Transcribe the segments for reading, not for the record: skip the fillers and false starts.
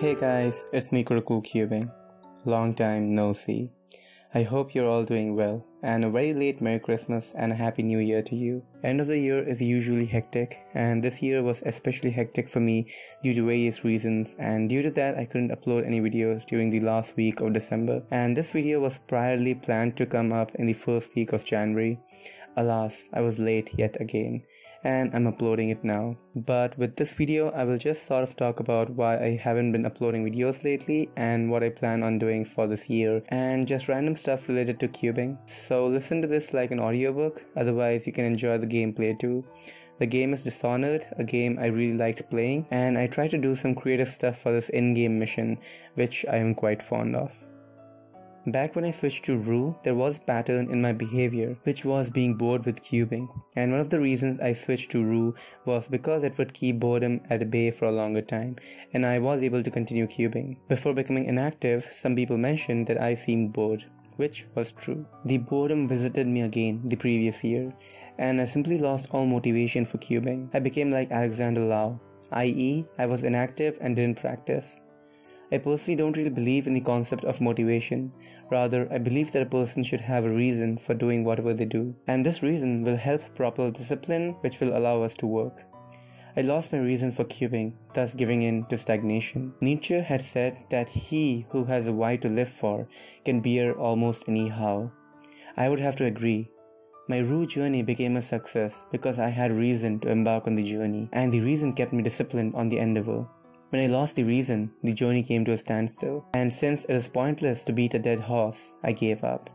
Hey guys, it's me CriticalCubing. Long time no see. I hope you're all doing well, and a very late Merry Christmas and a Happy New Year to you. End of the year is usually hectic, and this year was especially hectic for me due to various reasons, and due to that I couldn't upload any videos during the last week of December, and this video was priorly planned to come up in the first week of January. Alas, I was late yet again, and I'm uploading it now. But with this video, I will just sort of talk about why I haven't been uploading videos lately and what I plan on doing for this year, and just random stuff related to cubing. So listen to this like an audiobook, otherwise you can enjoy the gameplay too. The game is Dishonored, a game I really liked playing, and I try to do some creative stuff for this in-game mission, which I am quite fond of. Back when I switched to Rue, there was a pattern in my behavior, which was being bored with cubing, and one of the reasons I switched to Rue was because it would keep boredom at bay for a longer time, and I was able to continue cubing. Before becoming inactive, some people mentioned that I seemed bored, which was true. The boredom visited me again the previous year, and I simply lost all motivation for cubing. I became like Alexander Lau, i.e. I was inactive and didn't practice. I personally don't really believe in the concept of motivation. Rather, I believe that a person should have a reason for doing whatever they do, and this reason will help propel discipline, which will allow us to work. I lost my reason for cubing, thus giving in to stagnation. Nietzsche had said that he who has a why to live for can bear almost anyhow. I would have to agree. My Rue journey became a success because I had reason to embark on the journey, and the reason kept me disciplined on the endeavor. When I lost the reason, the journey came to a standstill, and since it is pointless to beat a dead horse, I gave up.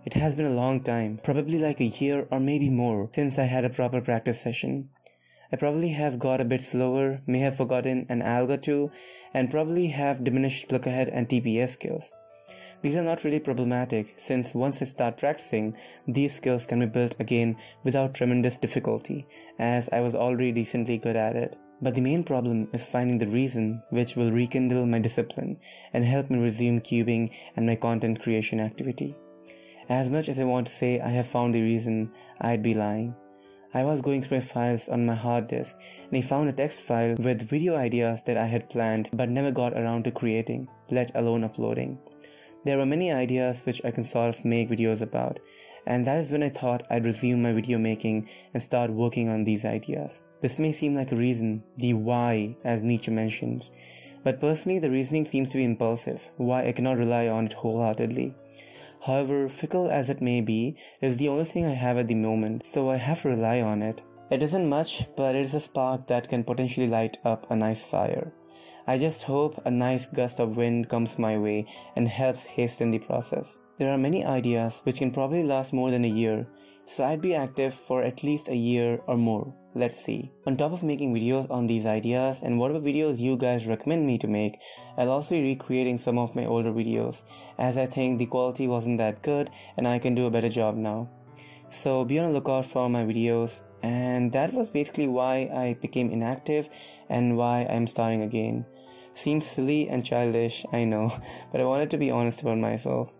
It has been a long time, probably like a year or maybe more, since I had a proper practice session. I probably have got a bit slower, may have forgotten an alg or two, and probably have diminished look ahead and TPS skills. These are not really problematic, since once I start practicing, these skills can be built again without tremendous difficulty, as I was already decently good at it. But the main problem is finding the reason which will rekindle my discipline and help me resume cubing and my content creation activity. As much as I want to say I have found the reason, I'd be lying. I was going through my files on my hard disk and I found a text file with video ideas that I had planned but never got around to creating, let alone uploading. There were many ideas which I can sort of make videos about, and that is when I thought I'd resume my video making and start working on these ideas. This may seem like a reason, the why as Nietzsche mentions, but personally the reasoning seems to be impulsive, why I cannot rely on it wholeheartedly. However, fickle as it may be, it is the only thing I have at the moment, so I have to rely on it. It isn't much, but it is a spark that can potentially light up a nice fire. I just hope a nice gust of wind comes my way and helps hasten the process. There are many ideas which can probably last more than a year, so I'd be active for at least a year or more. Let's see. On top of making videos on these ideas and whatever videos you guys recommend me to make, I'll also be recreating some of my older videos, as I think the quality wasn't that good and I can do a better job now. So be on the lookout for my videos, and that was basically why I became inactive and why I'm starting again. Seems silly and childish, I know, but I wanted to be honest about myself.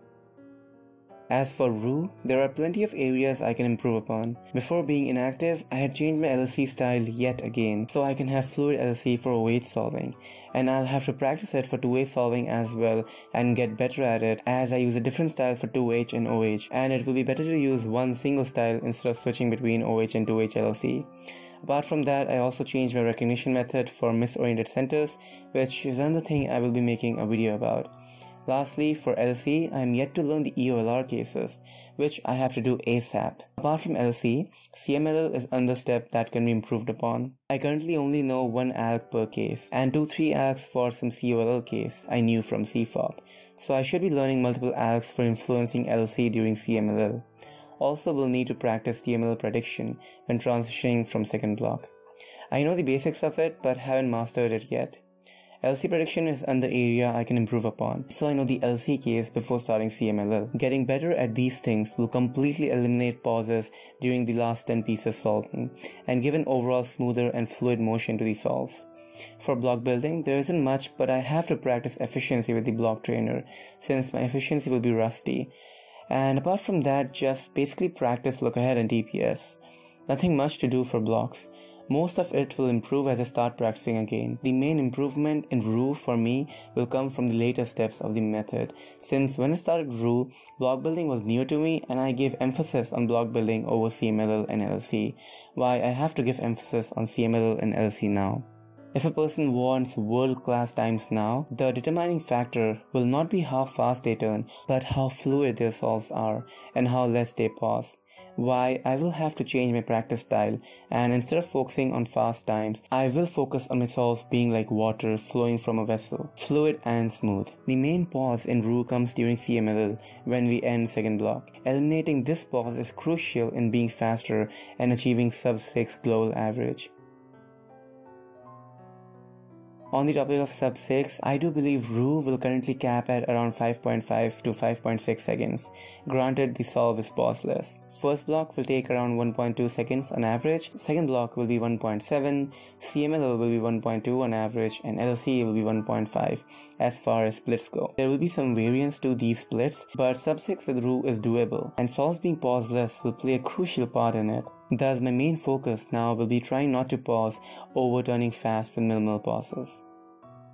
As for Rue, there are plenty of areas I can improve upon. Before being inactive, I had changed my LSC style yet again, so I can have fluid LSC for OH solving, and I'll have to practice it for 2H solving as well and get better at it, as I use a different style for 2H and OH, and it will be better to use one single style instead of switching between OH and 2H LSC. Apart from that, I also changed my recognition method for misoriented centers, which is another thing I will be making a video about. Lastly, for LC, I am yet to learn the EOLR cases, which I have to do ASAP. Apart from LC, CMLL is another step that can be improved upon. I currently only know 1 ALG per case, and 2-3 ALGs for some COLL case I knew from CFOP, so I should be learning multiple ALGs for influencing LC during CMLL. Also will need to practice CMLL prediction when transitioning from second block. I know the basics of it, but haven't mastered it yet. LC prediction is another area I can improve upon, so I know the LC case before starting CMLL. Getting better at these things will completely eliminate pauses during the last 10 pieces solving, and give an overall smoother and fluid motion to the solves. For block building, there isn't much, but I have to practice efficiency with the block trainer, since my efficiency will be rusty. And apart from that, just basically practice look ahead and DPS. Nothing much to do for blocks. Most of it will improve as I start practicing again. The main improvement in Rue for me will come from the later steps of the method, since when I started Rue, block building was new to me and I gave emphasis on block building over CMLL and LC, why I have to give emphasis on CMLL and LC now. If a person wants world-class times now, the determining factor will not be how fast they turn, but how fluid their solves are and how less they pause. Why I will have to change my practice style, and instead of focusing on fast times, I will focus on my solves being like water flowing from a vessel, fluid and smooth. The main pause in Rue comes during CMLL when we end second block. Eliminating this pause is crucial in being faster and achieving sub 6 global average. On the topic of sub 6, I do believe Rue will currently cap at around 5.5 to 5.6 seconds, granted the solve is pauseless. First block will take around 1.2 seconds on average, second block will be 1.7, CMLL will be 1.2 on average, and LC will be 1.5 as far as splits go. There will be some variance to these splits, but sub 6 with Rue is doable, and solves being pauseless will play a crucial part in it. Thus, my main focus now will be trying not to pause, overturning fast with minimal pauses.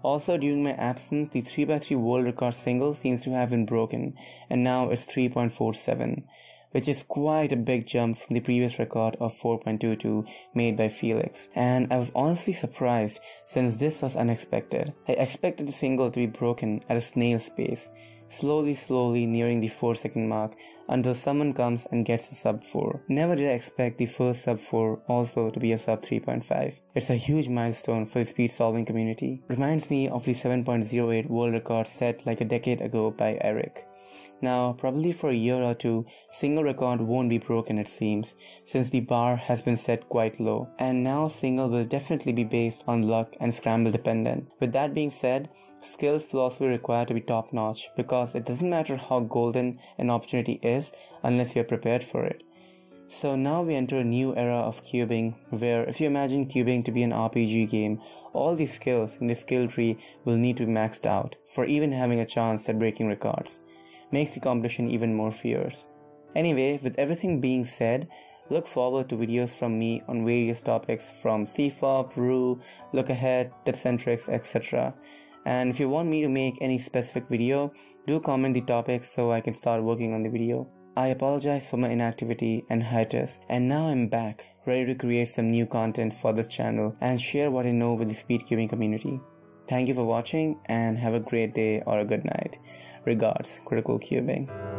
Also, during my absence, the 3x3 world record single seems to have been broken, and now it's 3.47, which is quite a big jump from the previous record of 4.22 made by Felix. And I was honestly surprised since this was unexpected. I expected the single to be broken at a snail's pace, slowly nearing the 4-second mark until someone comes and gets a sub 4. Never did I expect the first sub 4 also to be a sub 3.5. It's a huge milestone for the speed solving community. Reminds me of the 7.08 world record set like a decade ago by Eric. Now, probably for a year or two, single record won't be broken it seems, since the bar has been set quite low, and now single will definitely be based on luck and scramble dependent. With that being said, skills will also be required to be top notch, because it doesn't matter how golden an opportunity is unless you're prepared for it. So now we enter a new era of cubing, where if you imagine cubing to be an RPG game, all the skills in the skill tree will need to be maxed out for even having a chance at breaking records. Makes the competition even more fierce. Anyway, with everything being said, look forward to videos from me on various topics from CFOP, Rue, look ahead, tips and tricks, etc. And if you want me to make any specific video, do comment the topics so I can start working on the video. I apologize for my inactivity and hiatus, and now I'm back, ready to create some new content for this channel and share what I know with the speed cubing community. Thank you for watching and have a great day or a good night. Regards, CriticalCubing.